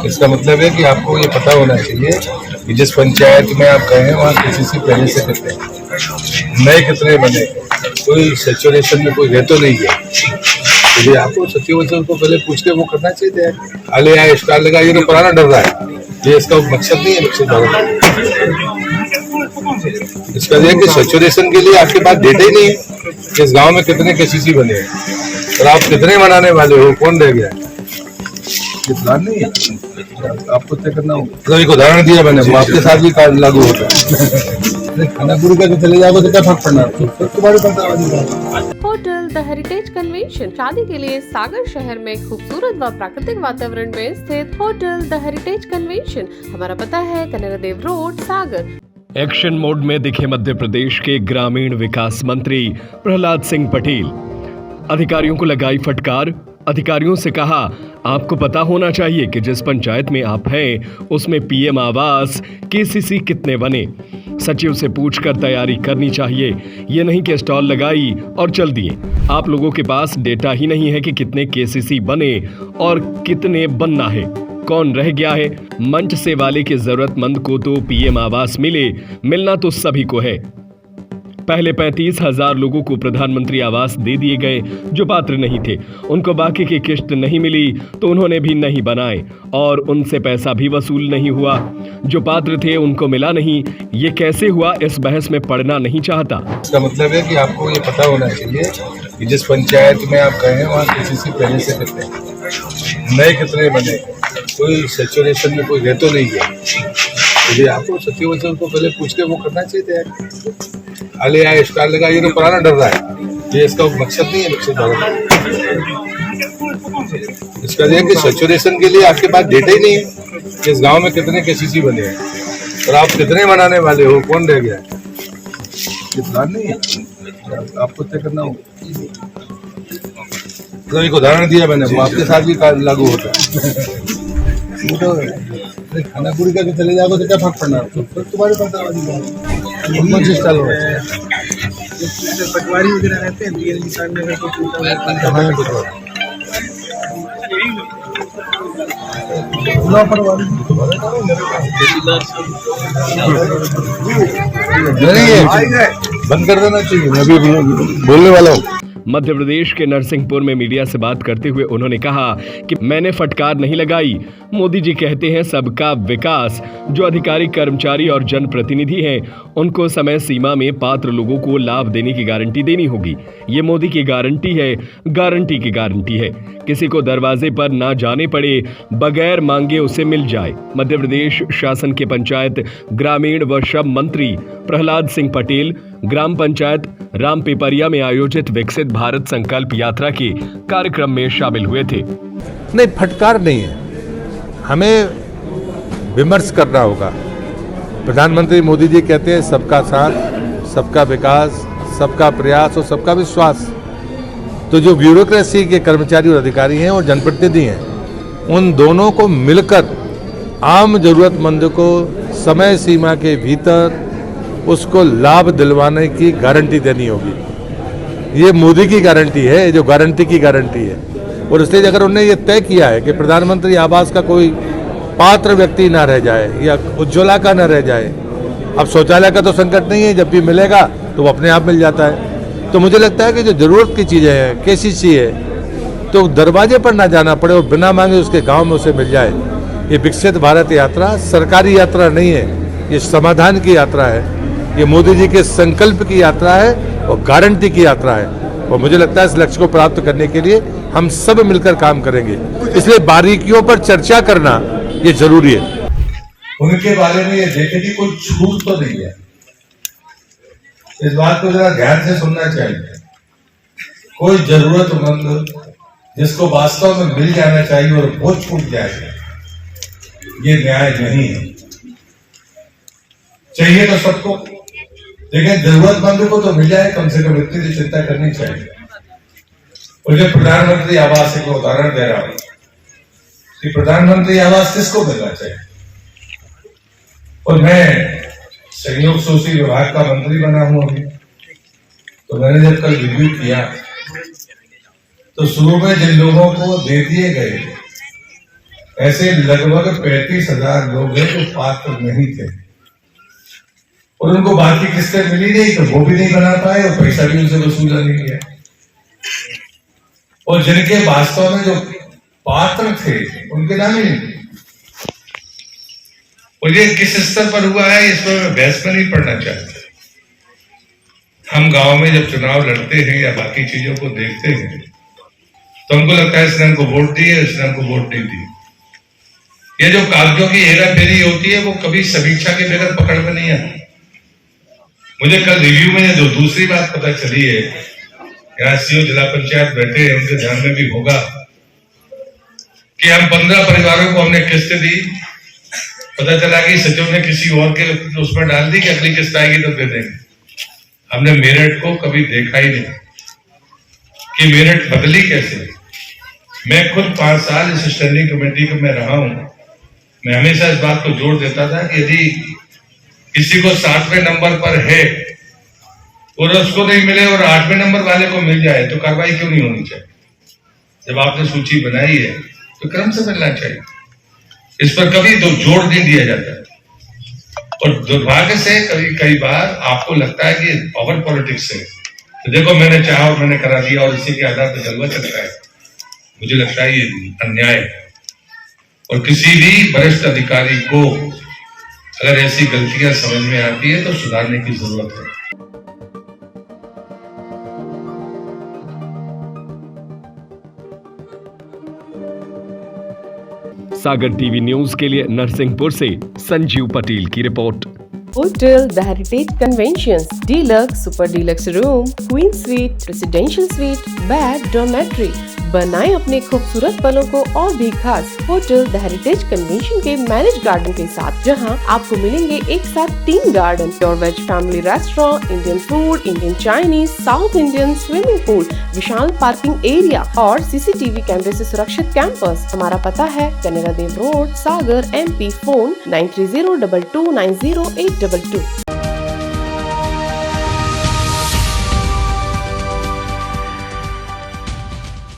इसका मतलब है कि आपको ये पता होना चाहिए कि जिस पंचायत में आप गए हैं वहाँ केसीसी पहले से कितने नए कितने बने, कोई सैचुरेशन में कोई है तो नहीं है। तो आपको सचिव से उनको पहले पूछ के वो करना चाहिए। आले आए स्टार लगा, ये तो पुराना डर रहा है, ये इसका मकसद नहीं है। विकसित भारत इसका यह कि सैचुरेशन के लिए आपके पास डेटा ही नहीं है कि इस गांव में कितने केसीसी बने हैं और आप कितने बनाने वाले हो, कौन रह गया है, ये प्लान नहीं है। आपको तय करना होगा। एक उदाहरण दिया मैंने, वो आपके साथ भी लागू होता है। खाना गुरु का चले जाओगे तो क्या फर्क पड़ना है, तुम्हारे पास। होटल द हेरिटेज कन्वेंशन शादी के लिए सागर शहर में खूबसूरत व प्राकृतिक वातावरण में स्थित होटल द हेरिटेज कन्वेंशन। हमारा पता है कनरा देव रोड, सागर। एक्शन मोड में दिखे मध्य प्रदेश के ग्रामीण विकास मंत्री प्रहलाद सिंह पटेल। अधिकारियों को लगाई फटकार। अधिकारियों से कहा, आपको पता होना चाहिए कि जिस पंचायत में आप हैं उसमें पीएम आवास केसीसी कितने बने। सचिव से पूछकर तैयारी करनी चाहिए, ये नहीं कि स्टॉल लगाई और चल दिए। आप लोगों के पास डेटा ही नहीं है कि कितने केसीसी बने और कितने बनना है, कौन रह गया है। मंच से वाले के जरूरतमंद को तो पीएम आवास मिलना तो सभी को है। पहले 35,000 लोगों को प्रधानमंत्री आवास दे दिए गए जो पात्र नहीं थे। उनको बाकी की किश्त नहीं मिली तो उन्होंने भी नहीं बनाए और उनसे पैसा भी वसूल नहीं हुआ। जो पात्र थे उनको मिला नहीं। ये कैसे हुआ, इस बहस में पड़ना नहीं चाहता। इसका मतलब है कि आपको ये पता होना चाहिए कि जिस पंचायत में आप गए हैं वहाँ केसीसी पहले से कितने नए कितने बने, कोई सैचुरेशन में कोई है तो नहीं है। तो आपको सचिव से उनको पहले पूछ के वो करना चाहिए। आले आए स्टार लगा, ये तो पुराना डर रहा है, ये इसका मकसद नहीं है। विकसित भारत इसका यह कि सैचुरेशन के लिए आपके पास डेटा ही नहीं है कि इस गांव में कितने केसीसी बने हैं और आप कितने बनाने वाले हो, कौन रह गया है, ये प्लान नहीं है। आपको तय करना होगा। एक उदाहरण दिया मैंने, वो आपके साथ भी लागू होता है। खाना पूरी करके चले जाओगे तो क्या फर्क पड़ना है, तुम्हारे पास कौन सी स्टाइल पटवारी वगैरह रहते हैं, बंद कर देना चाहिए। मैं भी बोलने वाला हूँ। मध्य प्रदेश के नरसिंहपुर में मीडिया से बात करते हुए उन्होंने कहा कि मैंने फटकार नहीं लगाई। मोदी जी कहते हैं सबका विकास। जो अधिकारी, कर्मचारी और जनप्रतिनिधि हैं उनको समय सीमा में पात्र लोगों को लाभ देने की गारंटी देनी होगी। ये मोदी की गारंटी है, गारंटी की गारंटी है। किसी को दरवाजे पर ना जाने पड़े, बगैर मांगे उसे मिल जाए। मध्य प्रदेश शासन के पंचायत, ग्रामीण व श्रम मंत्री प्रहलाद सिंह पटेल ग्राम पंचायत रामपीपरिया में आयोजित विकसित भारत संकल्प यात्रा के कार्यक्रम में शामिल हुए थे। नहीं, फटकार नहीं है, हमें विमर्श करना होगा। प्रधानमंत्री मोदी जी कहते हैं सबका साथ, सबका विकास, सबका प्रयास और सबका विश्वास। तो जो ब्यूरोक्रेसी के कर्मचारी और अधिकारी हैं और जनप्रतिनिधि हैं, उन दोनों को मिलकर आम जरूरतमंद को समय सीमा के भीतर उसको लाभ दिलवाने की गारंटी देनी होगी। ये मोदी की गारंटी है, जो गारंटी की गारंटी है। और इसलिए अगर उन्होंने ये तय किया है कि प्रधानमंत्री आवास का कोई पात्र व्यक्ति ना रह जाए या उज्ज्वला का ना रह जाए। अब शौचालय का तो संकट नहीं है, जब भी मिलेगा तो वो अपने आप मिल जाता है। तो मुझे लगता है कि जो जरूरत की चीज़ें हैं, केसीसी है, तो दरवाजे पर ना जाना पड़े और बिना मांगे उसके गाँव में उसे मिल जाए। ये विकसित भारत यात्रा सरकारी यात्रा नहीं है, ये समाधान की यात्रा है। ये मोदी जी के संकल्प की यात्रा है और गारंटी की यात्रा है। और मुझे लगता है इस लक्ष्य को प्राप्त करने के लिए हम सब मिलकर काम करेंगे। इसलिए बारीकियों पर चर्चा करना ये जरूरी है। उनके बारे में ये देखे कि कोई छूट तो नहीं है। इस बात को जरा ध्यान से सुनना चाहिए। कोई जरूरतमंद जिसको वास्तव में मिल जाना चाहिए और वो छूट जाए, ये न्याय नहीं है। चाहिए तो सबको, लेकिन जरूरतमंद को तो मिल जाए, कम से कम इतनी तो चिंता करनी चाहिए। और जो प्रधानमंत्री आवास का उदाहरण दे रहा हूं कि प्रधानमंत्री आवास किसको मिलना चाहिए। और मैं संयोग से उसी विभाग का मंत्री बना हूं अभी, तो मैंने जब कल रिव्यू किया तो शुरू में जिन लोगों को दे दिए गए ऐसे लगभग 35,000 लोग हैं जो पात्र नहीं थे और उनको बाकी किस्तें मिली नहीं तो वो भी नहीं बना पाए और पैसा भी उनसे वसूला नहीं गया। और जिनके वास्तव में जो पात्र थे उनके नाम ही नहीं। और ये किस स्तर पर हुआ है इस पर मैं बहस में नहीं पढ़ना चाहता। हम गांव में जब चुनाव लड़ते हैं या बाकी चीजों को देखते हैं तो हमको लगता है इसने हमको वोट दी है, इसने हमको वोट नहीं दी। ये जो कागजों की हेरा फेरी होती है वो कभी समीक्षा के बगैर पकड़ में नहीं आती। मुझे कल रिव्यू में जो दूसरी बात पता चली है, यहाँ सीओ जिला पंचायत बैठे हैं, उनके ध्यान में भी होगा कि हम 15 परिवारों को हमने किस्त दी। पता चला कि सचिव ने किसी और के उसमें डाल दी कि अगली किस्त आएगी तो दे देंगे। हमने मेरिट को कभी देखा ही नहीं कि मेरिट बदली कैसे। मैं खुद 5 साल इस स्टैंडिंग कमेटी में रहा हूं। मैं हमेशा इस बात को जोर देता था कि यदि किसी को 7वें नंबर पर है और उसको नहीं मिले और 8वें नंबर वाले को मिल जाए तो कार्रवाई क्यों नहीं होनी चाहिए। जब आपने सूची बनाई है तो क्रम से मिलना चाहिए। इस पर कभी तो जोर नहीं दिया जाता। और दुर्भाग्य से कई बार आपको लगता है कि पावर पॉलिटिक्स है तो देखो मैंने चाहा और मैंने करा दिया और इसी के आधार पर जलवा चलता है। मुझे लगता है ये अन्याय है और किसी भी वरिष्ठ अधिकारी को अगर ऐसी गलतियां समझ में आती है तो सुधारने की जरूरत है। सागर टीवी न्यूज के लिए नरसिंहपुर से संजीव पटेल की रिपोर्ट। Hotel the heritage convention, deluxe, super deluxe room, queen suite, residential suite, bed, dormitory. बनाएं अपने खूबसूरत पलों को और भी खास होटल द हेरिटेज कन्वेंशन के मैरिज गार्डन के साथ, जहां आपको मिलेंगे एक साथ 3 garden, pure veg family restaurant, Indian food, Indian Chinese, south Indian, swimming pool, विशाल पार्किंग एरिया और सीसीटीवी कैमरे से सुरक्षित कैंपस। हमारा पता है कनेरा देव रोड, सागर, MP। फोन 9302290822।